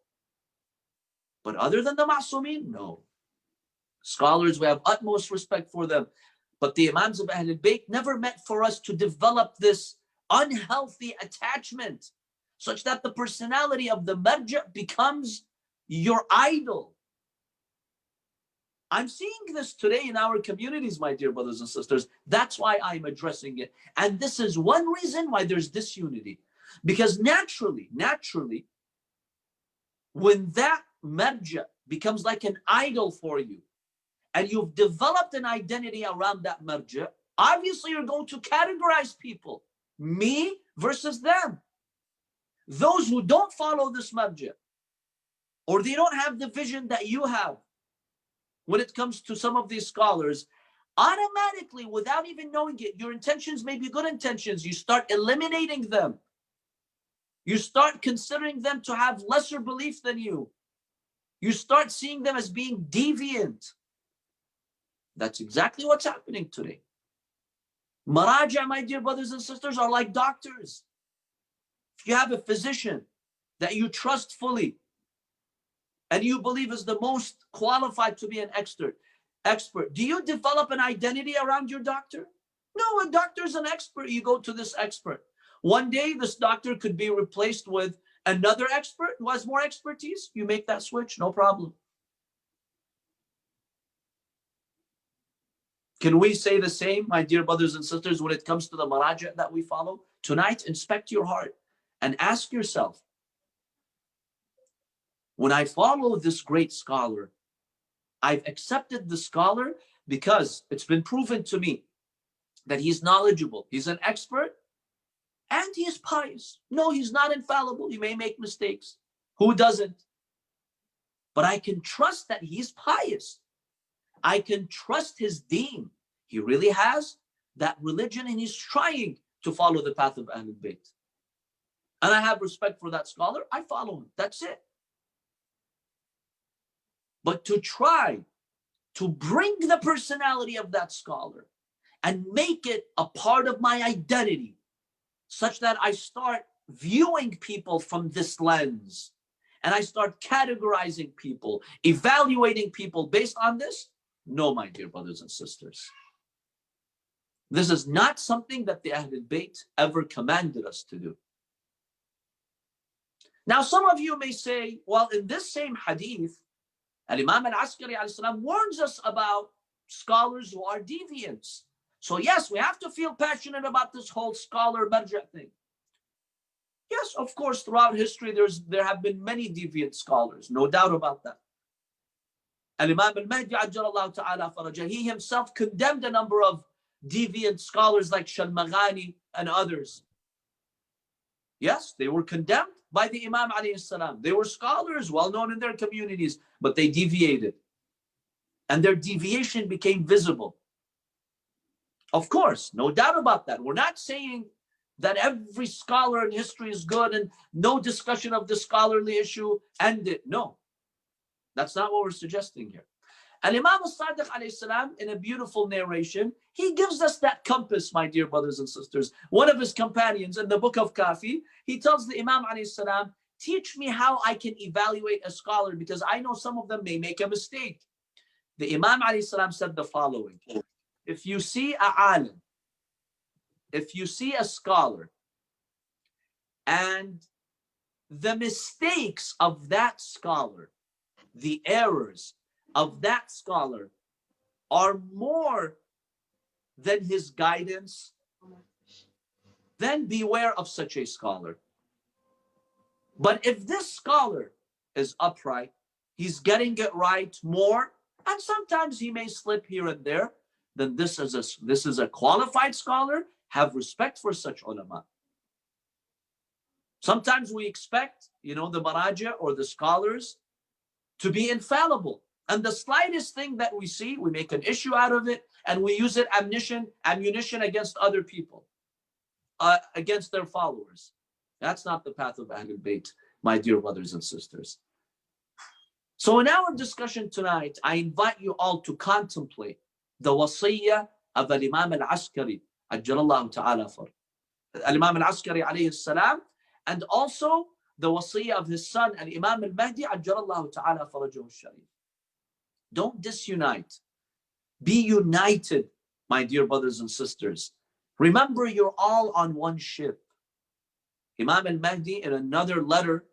But other than the Ma'sumin, no. Scholars, we have utmost respect for them. But the Imams of Ahlul Bayt never meant for us to develop this unhealthy attachment such that the personality of the marja' becomes your idol. I'm seeing this today in our communities, my dear brothers and sisters. That's why I'm addressing it. And this is one reason why there's disunity. Because naturally, when that marja' becomes like an idol for you, and you've developed an identity around that marja', obviously you're going to categorize people. Me versus them. Those who don't follow this marja', or they don't have the vision that you have, when it comes to some of these scholars, automatically, without even knowing it, your intentions may be good intentions. You start eliminating them. You start considering them to have lesser belief than you. You start seeing them as being deviant. That's exactly what's happening today. Maraja, my dear brothers and sisters, are like doctors. If you have a physician that you trust fully, and you believe is the most qualified to be an expert, do you develop an identity around your doctor? No, a doctor is an expert. You go to this expert. One day, this doctor could be replaced with another expert who has more expertise. You make that switch, no problem. Can we say the same, my dear brothers and sisters, when it comes to the maraja' that we follow? Tonight, inspect your heart and ask yourself, when I follow this great scholar, I've accepted the scholar because it's been proven to me that he's knowledgeable, he's an expert, and he's pious. No, he's not infallible. He may make mistakes. Who doesn't? But I can trust that he's pious. I can trust his deen. He really has that religion and he's trying to follow the path of Ahlul Bayt. And I have respect for that scholar. I follow him. That's it. But to try to bring the personality of that scholar and make it a part of my identity such that I start viewing people from this lens and I start categorizing people, evaluating people based on this, no, my dear brothers and sisters. This is not something that the Ahlul Bayt ever commanded us to do. Now, some of you may say, well, in this same hadith, Imam Askari warns us about scholars who are deviants. So yes, we have to feel passionate about this whole scholar marja' thing. Yes, of course, throughout history, there have been many deviant scholars, no doubt about that. Imam Mahdi, he himself condemned a number of deviant scholars like Shalmaghani and others. Yes, they were condemned by the Imam alayhi salam. They were scholars, well known in their communities, but they deviated. And their deviation became visible. Of course, no doubt about that. We're not saying that every scholar in history is good and no discussion of the scholarly issue ended. No, that's not what we're suggesting here. And Imam al-Sadiq alayhi salam, in a beautiful narration, he gives us that compass, my dear brothers and sisters. One of his companions in the book of Kafi, he tells the Imam alayhi salam, teach me how I can evaluate a scholar because I know some of them may make a mistake. The Imam alayhi salam said the following: if you see a alim, if you see a scholar, and the mistakes of that scholar, the errors of that scholar are more than his guidance, then beware of such a scholar. But if this scholar is upright, he's getting it right more, and sometimes he may slip here and there, then this is a qualified scholar. Have respect for such ulama. Sometimes we expect, the maraja or the scholars to be infallible. And the slightest thing that we see, we make an issue out of it, and we use it ammunition against other people, against their followers. That's not the path of Ahlul Bayt, my dear brothers and sisters. So in our discussion tonight, I invite you all to contemplate the wasiyah of Imam al-Askari, ajjalallahu ta'ala for Imam al-Askari alayhi salam, and also the wasiyah of his son, Imam al-Mahdi, ajjalallahu ta'ala farajahu al-sharif. Don't disunite. Be united, my dear brothers and sisters. Remember, you're all on one ship. Imam al-Mahdi, in another letter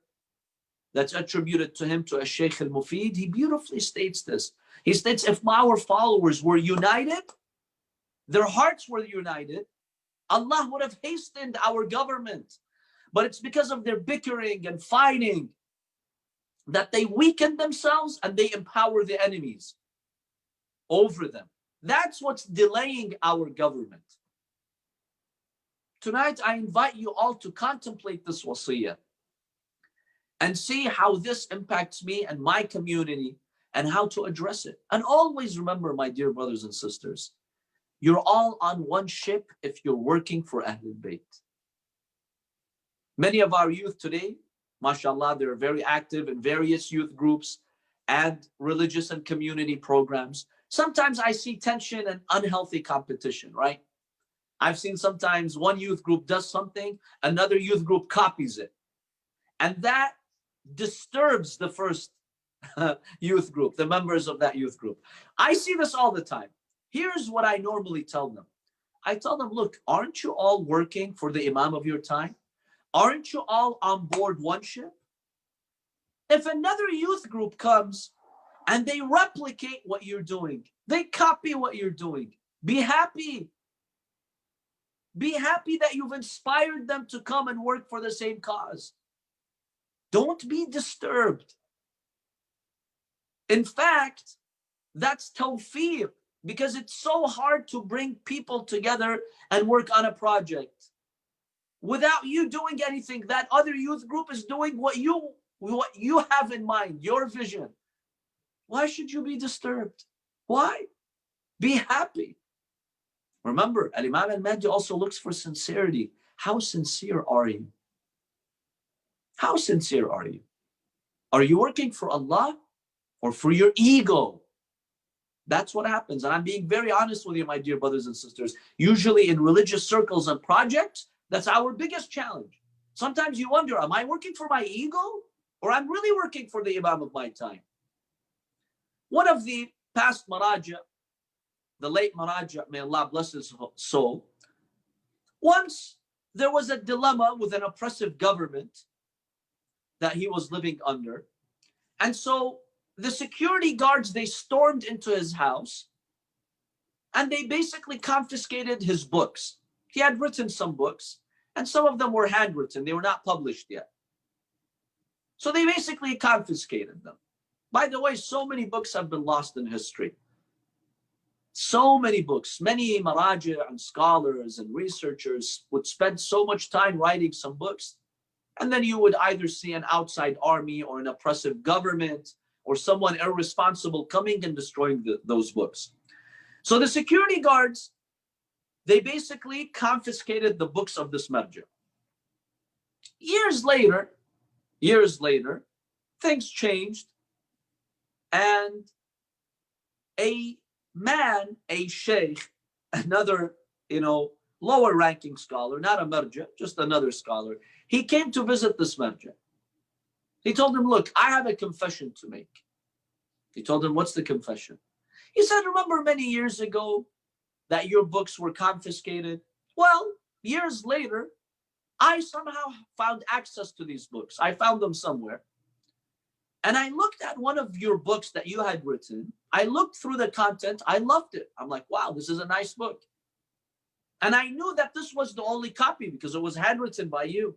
that's attributed to him, to Shaykh al-Mufid, he beautifully states this. He states, if our followers were united, their hearts were united, Allah would have hastened our government. But it's because of their bickering and fighting that they weaken themselves and they empower the enemies over them. That's what's delaying our government. Tonight, I invite you all to contemplate this wasiyah and see how this impacts me and my community and how to address it. And always remember, my dear brothers and sisters, you're all on one ship if you're working for Ahlul Bayt. Many of our youth today, mashallah, they're very active in various youth groups and religious and community programs. Sometimes I see tension and unhealthy competition, right? I've seen sometimes one youth group does something, another youth group copies it. And that disturbs the first youth group, the members of that youth group. I see this all the time. Here's what I normally tell them. I tell them, look, aren't you all working for the Imam of your time? Aren't you all on board one ship? If another youth group comes and they replicate what you're doing, they copy what you're doing, be happy. Be happy that you've inspired them to come and work for the same cause. Don't be disturbed. In fact, that's tawfiq, because it's so hard to bring people together and work on a project without you doing anything. That other youth group is doing what you have in mind, your vision. Why should you be disturbed? Why? Be happy. Remember, Imam al-Mahdi also looks for sincerity. How sincere are you? How sincere are you? Are you working for Allah or for your ego? That's what happens. And I'm being very honest with you, my dear brothers and sisters. Usually in religious circles and projects, that's our biggest challenge. Sometimes you wonder, am I working for my ego or I'm really working for the Imam of my time? One of the past Maraja, the late Maraja, may Allah bless his soul, once there was a dilemma with an oppressive government that he was living under. And so the security guards, they stormed into his house and they basically confiscated his books. He had written some books and some of them were handwritten. They were not published yet. So they basically confiscated them. By the way, so many books have been lost in history. So many books, many maraji and scholars and researchers would spend so much time writing some books. And then you would either see an outside army or an oppressive government or someone irresponsible coming and destroying those books. So the security guards, they basically confiscated the books of this marja. Years later, things changed, and a man, a sheikh, another, lower ranking scholar, not a marja, just another scholar, he came to visit this marja. He told him, look, I have a confession to make. He told him, what's the confession? He said, remember many years ago that your books were confiscated? Well, years later, I somehow found access to these books. I found them somewhere. And I looked at one of your books that you had written. I looked through the content. I loved it. I'm like, wow, this is a nice book. And I knew that this was the only copy because it was handwritten by you.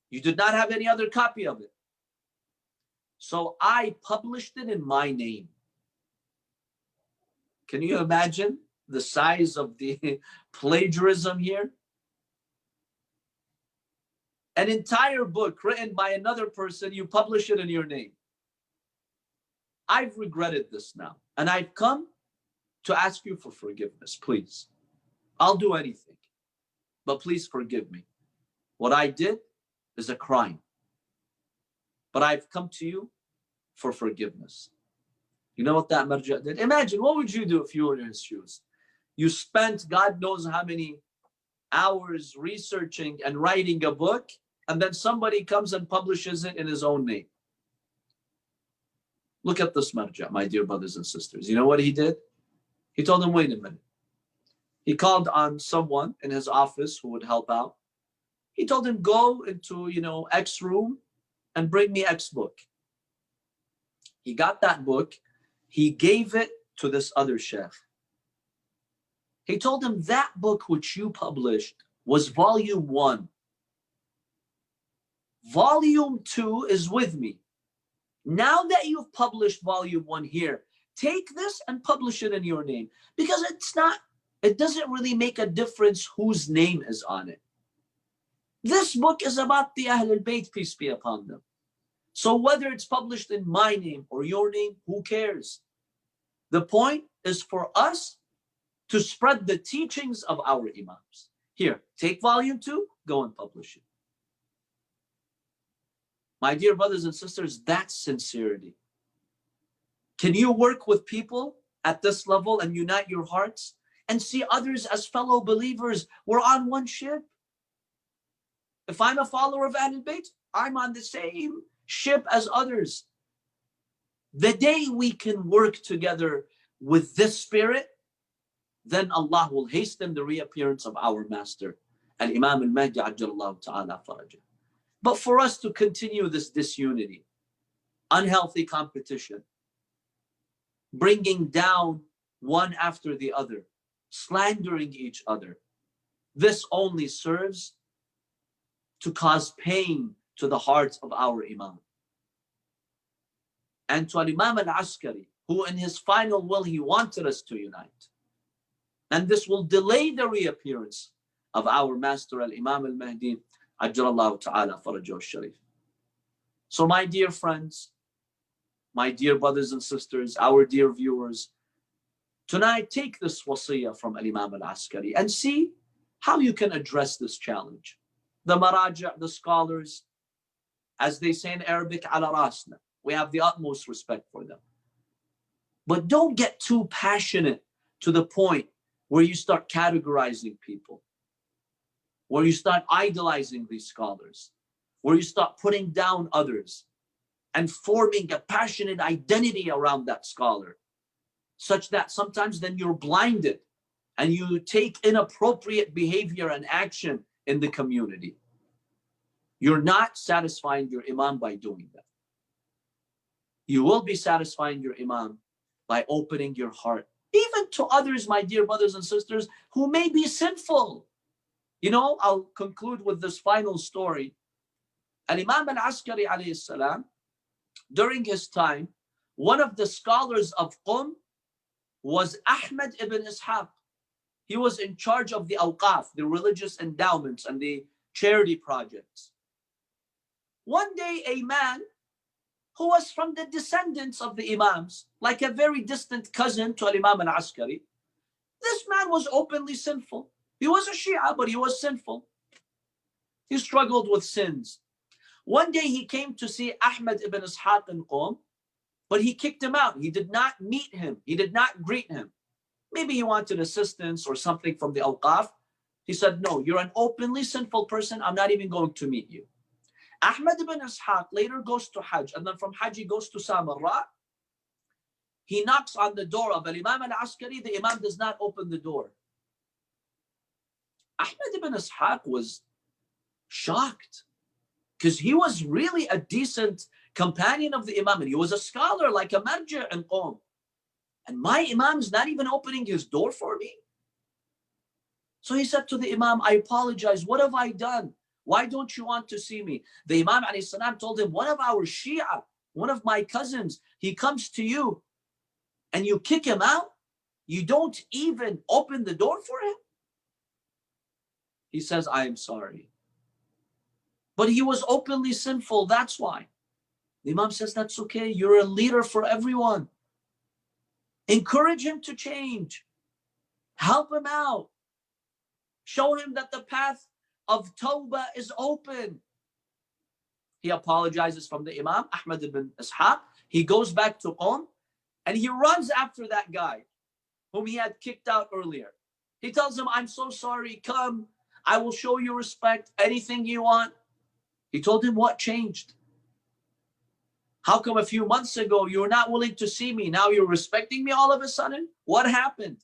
You did not have any other copy of it. So I published it in my name. Can you imagine the size of the plagiarism here? An entire book written by another person, you publish it in your name. I've regretted this now, and I've come to ask you for forgiveness, please. I'll do anything, but please forgive me. What I did is a crime, but I've come to you for forgiveness. You know what that marja did? Imagine, what would you do if you were in his shoes? You spent God knows how many hours researching and writing a book, and then somebody comes and publishes it in his own name. Look at this marja, my dear brothers and sisters. You know what he did? He told them, wait a minute. He called on someone in his office who would help out. He told him, go into, X room and bring me X book. He got that book. He gave it to this other sheikh. He told him, that book which you published was volume 1. Volume 2 is with me. Now that you've published volume 1 here, take this and publish it in your name. Because it doesn't really make a difference whose name is on it. This book is about the Ahlul Bayt, peace be upon them. So whether it's published in my name or your name, who cares? The point is for us to spread the teachings of our imams. Here, take volume 2, go and publish it. My dear brothers and sisters, that's sincerity. Can you work with people at this level and unite your hearts and see others as fellow believers? We're on one ship. If I'm a follower of Ahlul Bayt, I'm on the same ship as others. The day we can work together with this spirit, then Allah will hasten the reappearance of our master, Al-Imam Al-Mahdi Ajjallahu Ta'ala Farajah. But for us to continue this disunity, unhealthy competition, bringing down one after the other, slandering each other, this only serves to cause pain to the hearts of our Imam. And to Imam Al-Askari, who in his final will, he wanted us to unite. And this will delay the reappearance of our master, Al-Imam Al-Mahdi, Ajjallahu Ta'ala Farajahu Sharif. So my dear friends, my dear brothers and sisters, our dear viewers, tonight take this wasiyah from Al-Imam Al-Askari and see how you can address this challenge. The maraja, the scholars, as they say in Arabic, ala rasna. We have the utmost respect for them. But don't get too passionate to the point where you start categorizing people, where you start idolizing these scholars, where you start putting down others and forming a passionate identity around that scholar, such that sometimes then you're blinded and you take inappropriate behavior and action in the community. You're not satisfying your imam by doing that. You will be satisfying your imam by opening your heart, even to others, my dear brothers and sisters, who may be sinful. I'll conclude with this final story. Al-Imam Al-Askari alayhi salam, during his time, one of the scholars of Qum was Ahmad ibn Ishaq. He was in charge of the awqaf, the religious endowments and the charity projects. One day, a man who was from the descendants of the Imams, like a very distant cousin to Imam al-Askari, this man was openly sinful. He was a Shia, but he was sinful. He struggled with sins. One day he came to see Ahmad ibn Ishaq in Qom, but he kicked him out. He did not meet him. He did not greet him. Maybe he wanted assistance or something from the awqaf. He said, no, you're an openly sinful person. I'm not even going to meet you. Ahmad ibn Ishaq later goes to Hajj, and then from Hajj he goes to Samarra. He knocks on the door of Imam al-Askari. The Imam does not open the door. Ahmad ibn Ishaq was shocked because he was really a decent companion of the Imam, and he was a scholar like a marja in Qom. And my Imam is not even opening his door for me. So he said to the Imam, I apologize. What have I done? Why don't you want to see me? The Imam ﷺ told him, one of our Shia, one of my cousins, he comes to you and you kick him out. You don't even open the door for him. He says, I am sorry. But he was openly sinful, that's why. The Imam says, that's okay. You're a leader for everyone. Encourage him to change. Help him out. Show him that the path of Tawbah is open. He apologizes from the Imam, Ahmad ibn Ishaq. He goes back to Qom and he runs after that guy whom he had kicked out earlier. He tells him, I'm so sorry, come, I will show you respect, anything you want. He told him, what changed? How come a few months ago you were not willing to see me? Now you're respecting me all of a sudden? What happened?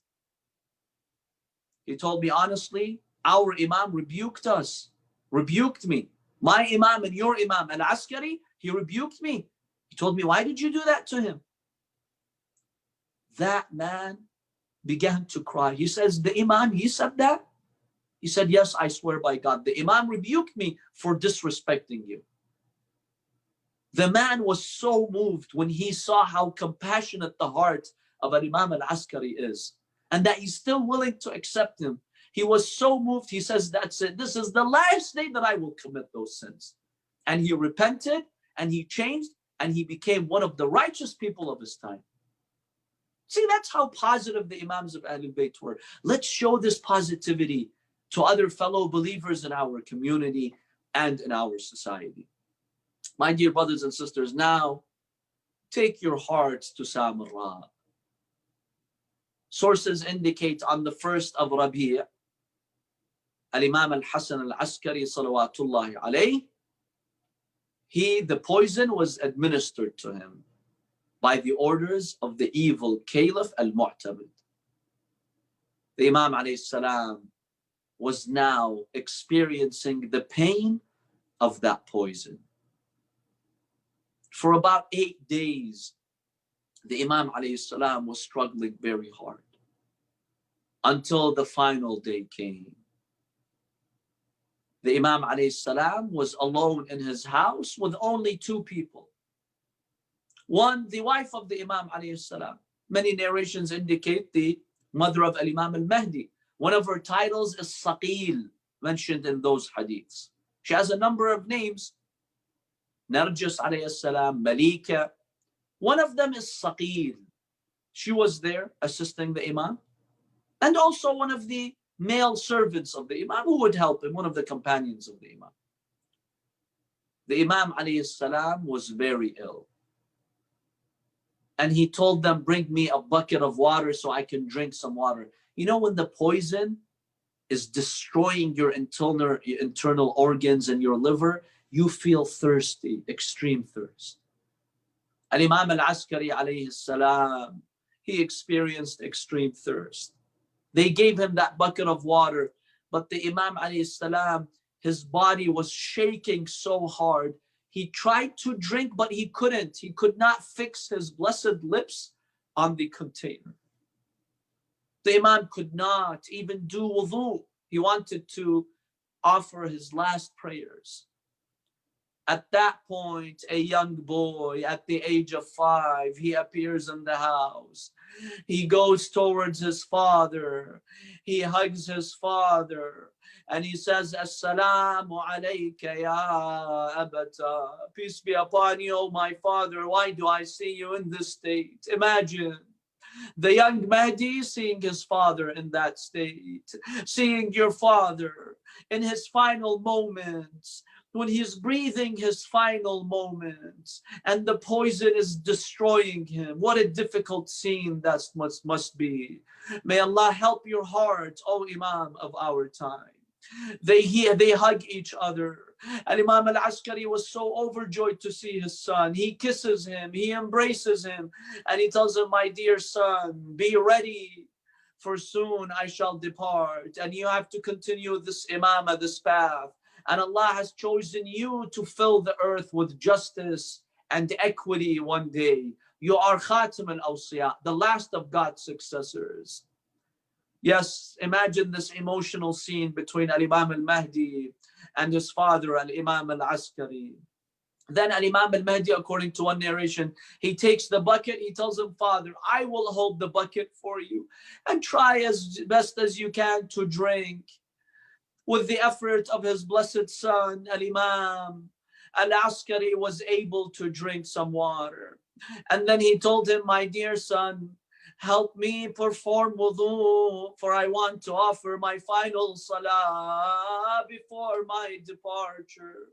He told me, honestly, our Imam rebuked us, rebuked me. My Imam and your Imam, Al-Askari, he rebuked me. He told me, why did you do that to him? That man began to cry. He says, the Imam, he said that? He said, yes, I swear by God. The Imam rebuked me for disrespecting you. The man was so moved when he saw how compassionate the heart of Imam al-Askari is, and that he's still willing to accept him. He was so moved, he says, that's it. This is the last day that I will commit those sins. And he repented, and he changed, and he became one of the righteous people of his time. See, that's how positive the Imams of Ahlul Bayt were. Let's show this positivity to other fellow believers in our community and in our society. My dear brothers and sisters, now take your hearts to Samarra. Sources indicate on the 1st of Rabi', Al-Imam al-Hassan al-Askari, salawatullahi alayh, the poison was administered to him by the orders of the evil Caliph al-Mu'tamid. The Imam alayhi salam was now experiencing the pain of that poison. For about 8 days, the Imam alayhi salam was struggling very hard until the final day came. The Imam alayhi salam was alone in his house with only 2 people. One, the wife of the Imam alayhi salam. Many narrations indicate the mother of Imam al-Mahdi. One of her titles is Saqil, mentioned in those hadiths. She has a number of names. Narjis alayhi salam, Malika. One of them is Saqil. She was there assisting the Imam. And also one of the male servants of the Imam who would help him, one of the companions of the Imam. The Imam alayhi salam was very ill. And he told them, bring me a bucket of water so I can drink some water. You know, when the poison is destroying your internal organs and your liver, you feel thirsty, extreme thirst. And Imam al-Askari alayhi salam, he experienced extreme thirst. They gave him that bucket of water, but the Imam alayhi salam, his body was shaking so hard. He tried to drink, but he couldn't. He could not fix his blessed lips on the container. The Imam could not even do wudu. He wanted to offer his last prayers. At that point, a young boy at the age of 5, he appears in the house. He goes towards his father. He hugs his father. And he says, Assalamu alayka ya abata. Peace be upon you, O my father. Why do I see you in this state? Imagine the young Mahdi seeing his father in that state, seeing your father in his final moments, when he's breathing his final moments and the poison is destroying him. What a difficult scene that must be. May Allah help your heart, O Imam of our time. They hug each other. And Imam al-Askari was so overjoyed to see his son. He kisses him, he embraces him, and he tells him, my dear son, be ready, for soon I shall depart, and you have to continue this imamah, this path. And Allah has chosen you to fill the earth with justice and equity one day. You are Khatim al-Awsiya, the last of God's successors. Yes, imagine this emotional scene between Al-Imam al-Mahdi and his father, Al-Imam al-Askari. Then Al-Imam al-Mahdi, according to one narration, he takes the bucket, he tells him, Father, I will hold the bucket for you and try as best as you can to drink. With the effort of his blessed son, Al-Imam al-Askari was able to drink some water. And then he told him, my dear son, help me perform wudu, for I want to offer my final salah before my departure.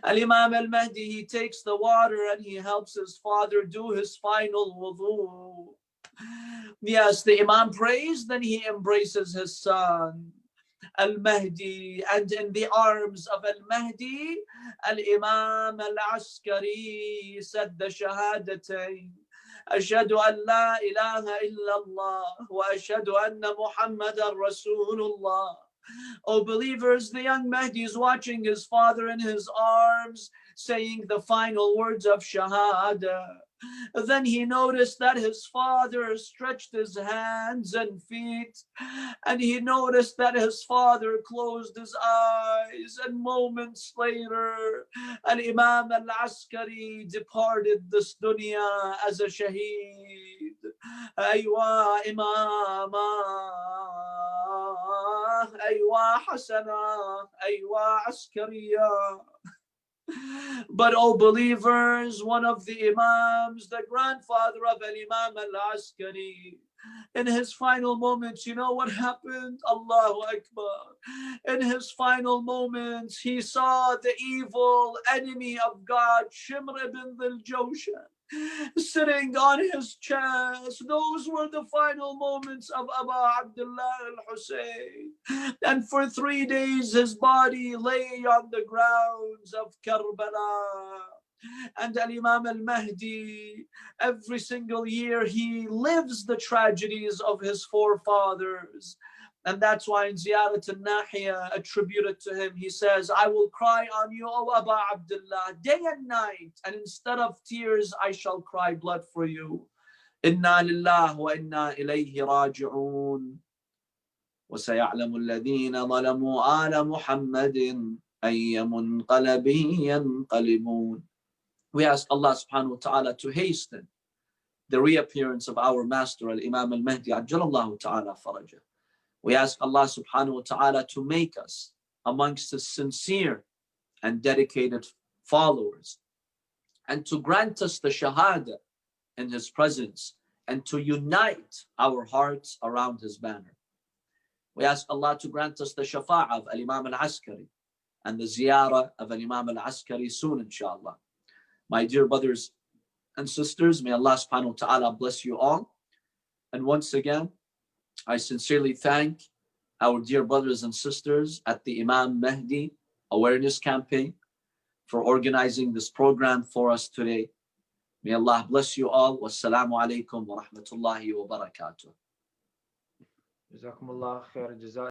Al-Imam al-Mahdi, he takes the water and he helps his father do his final wudu. Yes, the Imam prays, then he embraces his son Al-Mahdi, and in the arms of Al-Mahdi, Al-Imam al-Askari said the Shahadatayn. أشهد أن لا إله إلا الله وأشهد أن محمدا رسول الله. O believers, the young Mahdi is watching his father in his arms, saying the final words of Shahada. Then he noticed that his father stretched his hands and feet, and he noticed that his father closed his eyes, and moments later, Al-Imam al-Askari departed this dunya as a shaheed. Aywa Imama, Aywa Hassana, Aywa Askariya. But, oh believers, one of the Imams, the grandfather of Al-Imam al-Askari, in his final moments, you know what happened? Allahu Akbar. In his final moments, he saw the evil enemy of God, Shimr ibn al-Jawshan, sitting on his chest. Those were the final moments of Abu Abdullah al-Hussein. And for 3 days, his body lay on the grounds of Karbala. And Al-Imam al-Mahdi, every single year, he lives the tragedies of his forefathers. And that's why in Ziyarat al-Nahiya, attributed to him, he says, I will cry on you, O Abu Abdullah, day and night, and instead of tears, I shall cry blood for you. Inna lillah wa inna ilayhi raji'un. وَسَيَعْلَمُ الَّذِينَ ظَلَمُوا آلَ مُحَمَّدٍ أَيَّ مُنْقَلَبٍ يَنْقَلِبُونَ. We ask Allah subhanahu wa ta'ala to hasten the reappearance of our master, Al-Imam al-Mahdi, ajjalallahu ta'ala farajah. We ask Allah subhanahu wa ta'ala to make us amongst His sincere and dedicated followers, and to grant us the shahada in His presence, and to unite our hearts around His banner. We ask Allah to grant us the shafa'ah of Al-Imam al-Askari and the ziyarah of Al-Imam al-Askari soon, inshallah. My dear brothers and sisters, may Allah subhanahu wa ta'ala bless you all. And once again, I sincerely thank our dear brothers and sisters at the Imam Mahdi Awareness Campaign for organizing this program for us today. May Allah bless you all. Wassalamu alaikum wa rahmatullahi wa barakatuh. Jazakumullah khair.